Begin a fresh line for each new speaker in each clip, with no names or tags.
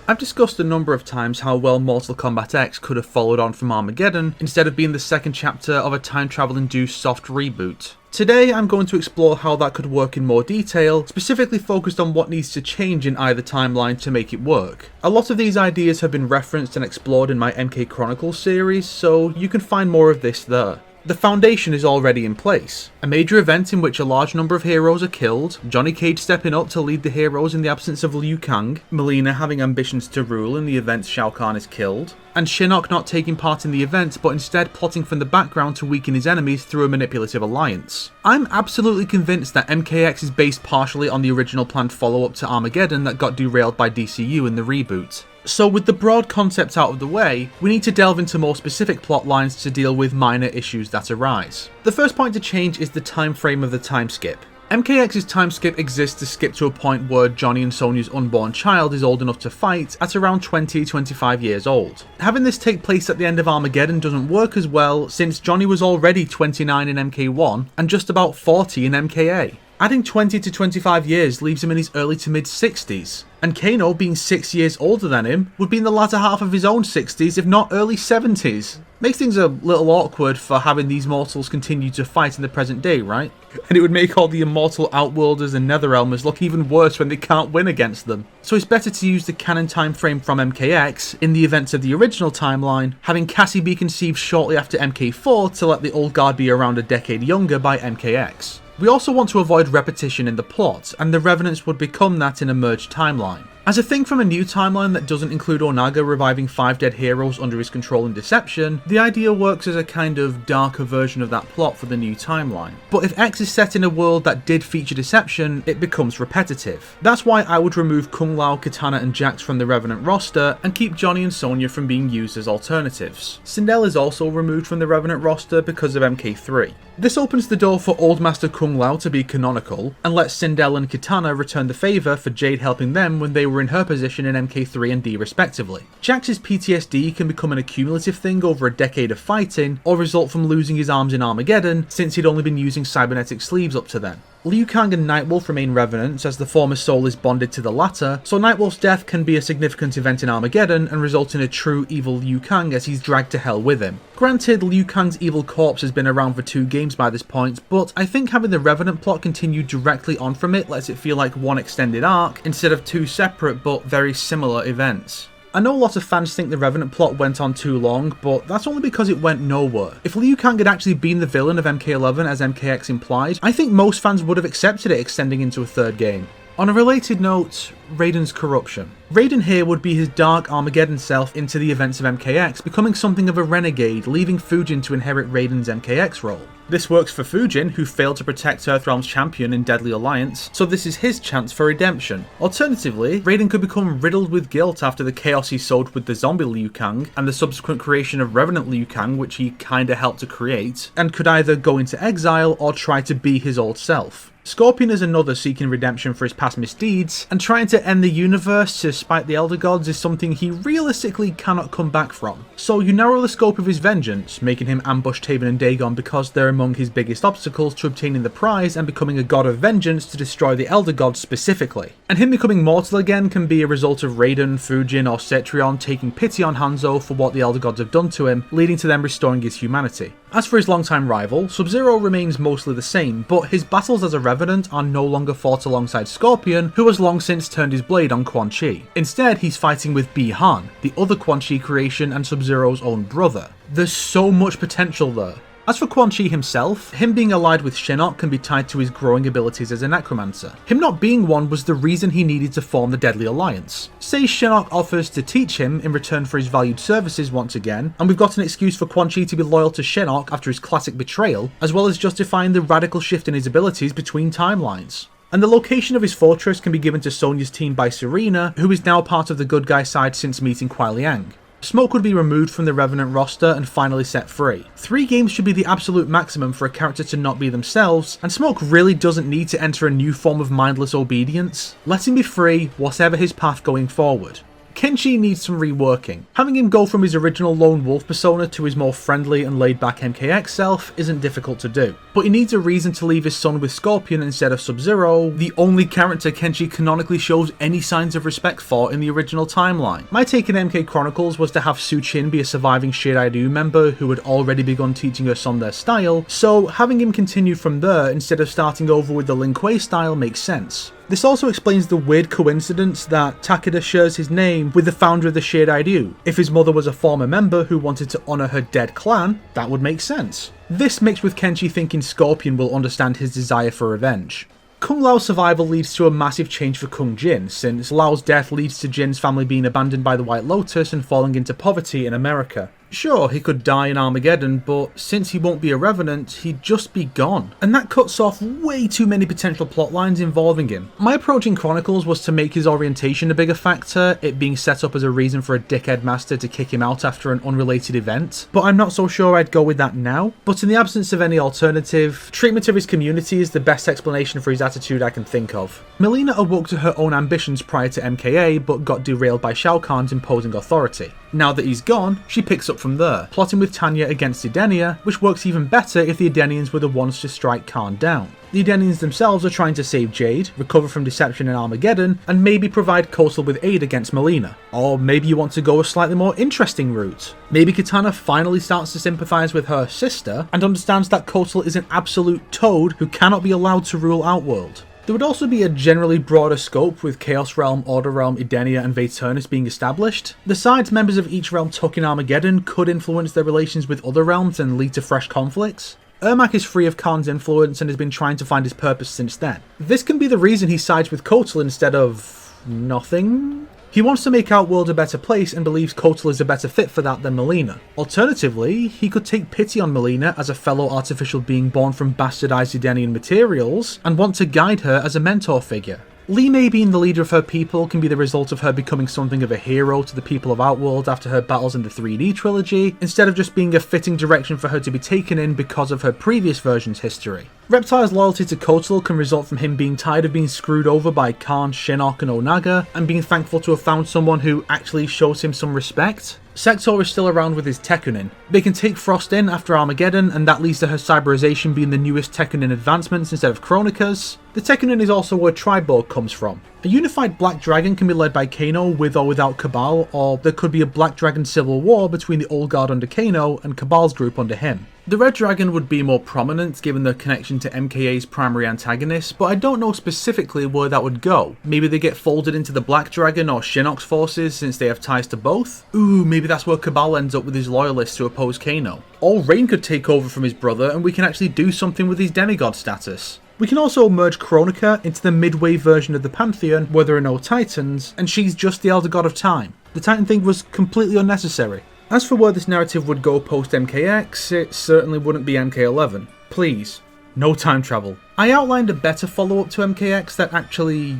I've discussed a number of times how well Mortal Kombat X could have followed on from Armageddon instead of being the second chapter of a time travel induced soft reboot. Today I'm going to explore how that could work in more detail, specifically focused on what needs to change in either timeline to make it work. A lot of these ideas have been referenced and explored in my MK Chronicles series, so you can find more of this there. The foundation is already in place. A major event in which a large number of heroes are killed, Johnny Cage stepping up to lead the heroes in the absence of Liu Kang, Mileena having ambitions to rule in the event Shao Kahn is killed, and Shinnok not taking part in the event but instead plotting from the background to weaken his enemies through a manipulative alliance. I'm absolutely convinced that MKX is based partially on the original planned follow-up to Armageddon that got derailed by DCU in the reboot. So with the broad concepts out of the way, we need to delve into more specific plot lines to deal with minor issues that arise. The first point to change is the time frame of the time skip. MKX's time skip exists to skip to a point where Johnny and Sonya's unborn child is old enough to fight at around 20-25 years old. Having this take place at the end of Armageddon doesn't work as well, since Johnny was already 29 in MK1 and just about 40 in MKA. Adding 20 to 25 years leaves him in his early to mid 60s, and Kano, being 6 years older than him, would be in the latter half of his own 60s if not early 70s. Makes things a little awkward for having these mortals continue to fight in the present day, right? And it would make all the immortal Outworlders and Netherrealmers look even worse when they can't win against them. So it's better to use the canon time frame from MKX in the events of the original timeline, having Cassie be conceived shortly after MK4 to let the old guard be around a decade younger by MKX. We also want to avoid repetition in the plot, and the Revenants would become that in a merged timeline. As a thing from a new timeline that doesn't include Onaga reviving 5 dead heroes under his control and deception, the idea works as a kind of darker version of that plot for the new timeline. But if X is set in a world that did feature deception, it becomes repetitive. That's why I would remove Kung Lao, Kitana and Jax from the Revenant roster and keep Johnny and Sonya from being used as alternatives. Sindel is also removed from the Revenant roster because of MK3. This opens the door for Old Master Kung Lao to be canonical, and lets Sindel and Kitana return the favour for Jade helping them when they were in her position in MK3 and D respectively. Jax's PTSD can become an accumulative thing over a decade of fighting, or result from losing his arms in Armageddon, since he'd only been using cybernetic sleeves up to then. Liu Kang and Nightwolf remain Revenants as the former soul is bonded to the latter, so Nightwolf's death can be a significant event in Armageddon and result in a true evil Liu Kang as he's dragged to hell with him. Granted, Liu Kang's evil corpse has been around for 2 games by this point, but I think having the Revenant plot continue directly on from it lets it feel like one extended arc, instead of 2 separate but very similar events. I know a lot of fans think the Revenant plot went on too long, but that's only because it went nowhere. If Liu Kang had actually been the villain of MK11 as MKX implies, I think most fans would have accepted it extending into a 3rd game. On a related note, Raiden's corruption. Raiden here would be his dark Armageddon self into the events of MKX, becoming something of a renegade, leaving Fujin to inherit Raiden's MKX role. This works for Fujin, who failed to protect Earthrealm's champion in Deadly Alliance, so this is his chance for redemption. Alternatively, Raiden could become riddled with guilt after the chaos he sowed with the zombie Liu Kang, and the subsequent creation of Revenant Liu Kang, which he kinda helped to create, and could either go into exile or try to be his old self. Scorpion is another seeking redemption for his past misdeeds, and trying to end the universe to spite the Elder Gods is something he realistically cannot come back from. So you narrow the scope of his vengeance, making him ambush Taven and Dagon because they're among his biggest obstacles to obtaining the prize and becoming a god of vengeance to destroy the Elder Gods specifically. And him becoming mortal again can be a result of Raiden, Fujin or Cetrion taking pity on Hanzo for what the Elder Gods have done to him, leading to them restoring his humanity. As for his longtime rival, Sub-Zero remains mostly the same, but his battles as a Revenant are no longer fought alongside Scorpion, who has long since turned his blade on Quan Chi. Instead, he's fighting with Bi-Han, the other Quan Chi creation and Sub-Zero's own brother. There's so much potential there. As for Quan Chi himself, him being allied with Shinnok can be tied to his growing abilities as a necromancer. Him not being one was the reason he needed to form the Deadly Alliance. Say Shinnok offers to teach him in return for his valued services once again, and we've got an excuse for Quan Chi to be loyal to Shinnok after his classic betrayal, as well as justifying the radical shift in his abilities between timelines. And the location of his fortress can be given to Sonya's team by Serena, who is now part of the good guy side since meeting Kuai Liang. Smoke would be removed from the Revenant roster and finally set free. 3 games should be the absolute maximum for a character to not be themselves, and Smoke really doesn't need to enter a new form of mindless obedience. Let him be free, whatever his path going forward. Kenshi needs some reworking. Having him go from his original lone wolf persona to his more friendly and laid-back MKX self isn't difficult to do, but he needs a reason to leave his son with Scorpion instead of Sub-Zero, the only character Kenshi canonically shows any signs of respect for in the original timeline. My take in MK Chronicles was to have Su-Chin be a surviving Shirai Ryu member who had already begun teaching her son their style, so having him continue from there instead of starting over with the Lin Kuei style makes sense. This also explains the weird coincidence that Takeda shares his name with the founder of the Shirai Ryu. If his mother was a former member who wanted to honour her dead clan, that would make sense. This mixed with Kenshi thinking Scorpion will understand his desire for revenge. Kung Lao's survival leads to a massive change for Kung Jin, since Lao's death leads to Jin's family being abandoned by the White Lotus and falling into poverty in America. Sure, he could die in Armageddon, but since he won't be a Revenant, he'd just be gone. And that cuts off way too many potential plot lines involving him. My approach in Chronicles was to make his orientation a bigger factor, it being set up as a reason for a dickhead master to kick him out after an unrelated event, but I'm not so sure I'd go with that now. But in the absence of any alternative, treatment of his community is the best explanation for his attitude I can think of. Mileena awoke to her own ambitions prior to MKA, but got derailed by Shao Kahn's imposing authority. Now that he's gone, she picks up from there, plotting with Tanya against Edenia, which works even better if the Edenians were the ones to strike Kahn down. The Edenians themselves are trying to save Jade, recover from deception in Armageddon, and maybe provide Kotal with aid against Mileena. Or maybe you want to go a slightly more interesting route. Maybe Katana finally starts to sympathise with her sister, and understands that Kotal is an absolute toad who cannot be allowed to rule Outworld. There would also be a generally broader scope with Chaos Realm, Order Realm, Edenia and Vaeternus being established. The sides members of each realm took in Armageddon could influence their relations with other realms and lead to fresh conflicts. Ermac is free of Kahn's influence and has been trying to find his purpose since then. This can be the reason he sides with Kotal instead of nothing? He wants to make Outworld a better place and believes Kotal is a better fit for that than Mileena. Alternatively, he could take pity on Mileena as a fellow artificial being born from bastardized Edenian materials and want to guide her as a mentor figure. Li Mei being the leader of her people can be the result of her becoming something of a hero to the people of Outworld after her battles in the 3D trilogy, instead of just being a fitting direction for her to be taken in because of her previous version's history. Reptile's loyalty to Kotal can result from him being tired of being screwed over by Kahn, Shinnok and Onaga, and being thankful to have found someone who actually shows him some respect. Sector is still around with his Tekkunin. They can take Frost in after Armageddon, and that leads to her cyberization being the newest Tekkunin advancements instead of Chronica's. The Tekkunin is also where Triborg comes from. A unified Black Dragon can be led by Kano with or without Cabal, or there could be a Black Dragon civil war between the Old Guard under Kano and Cabal's group under him. The Red Dragon would be more prominent given their connection to MKA's primary antagonist, but I don't know specifically where that would go. Maybe they get folded into the Black Dragon or Shinnok's forces since they have ties to both? Ooh, maybe that's where Cabal ends up with his loyalists to oppose Kano. Or Rain could take over from his brother and we can actually do something with his demigod status. We can also merge Kronika into the midway version of the Pantheon where there are no Titans, and she's just the Elder God of Time. The Titan thing was completely unnecessary. As for where this narrative would go post-MKX, it certainly wouldn't be MK11. Please, no time travel. I outlined a better follow-up to MKX that actually,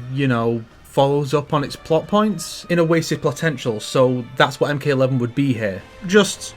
follows up on its plot points in a wasted potential, so that's what MK11 would be here. Just,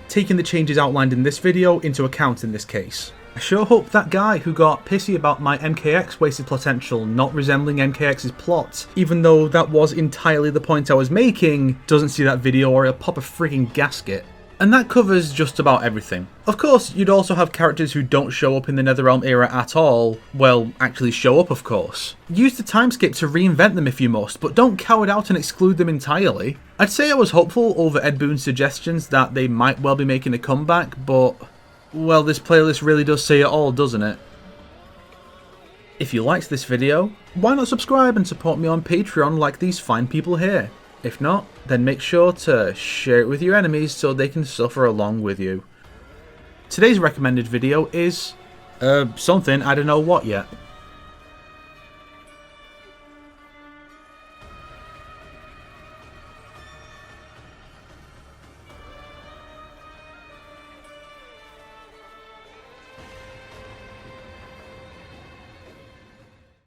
taking the changes outlined in this video into account in this case. I sure hope that guy who got pissy about my MKX wasted potential not resembling MKX's plot, even though that was entirely the point I was making, doesn't see that video or he'll pop a frigging gasket. And that covers just about everything. Of course, you'd also have characters who don't show up in the Netherrealm era at all. Well, actually show up, of course. Use the time skip to reinvent them if you must, but don't cow it out and exclude them entirely. I'd say I was hopeful over Ed Boon's suggestions that they might well be making a comeback, but well, this playlist really does say it all, doesn't it? If you liked this video, why not subscribe and support me on Patreon like these fine people here? If not, then make sure to share it with your enemies so they can suffer along with you. Today's recommended video is something, I don't know what yet.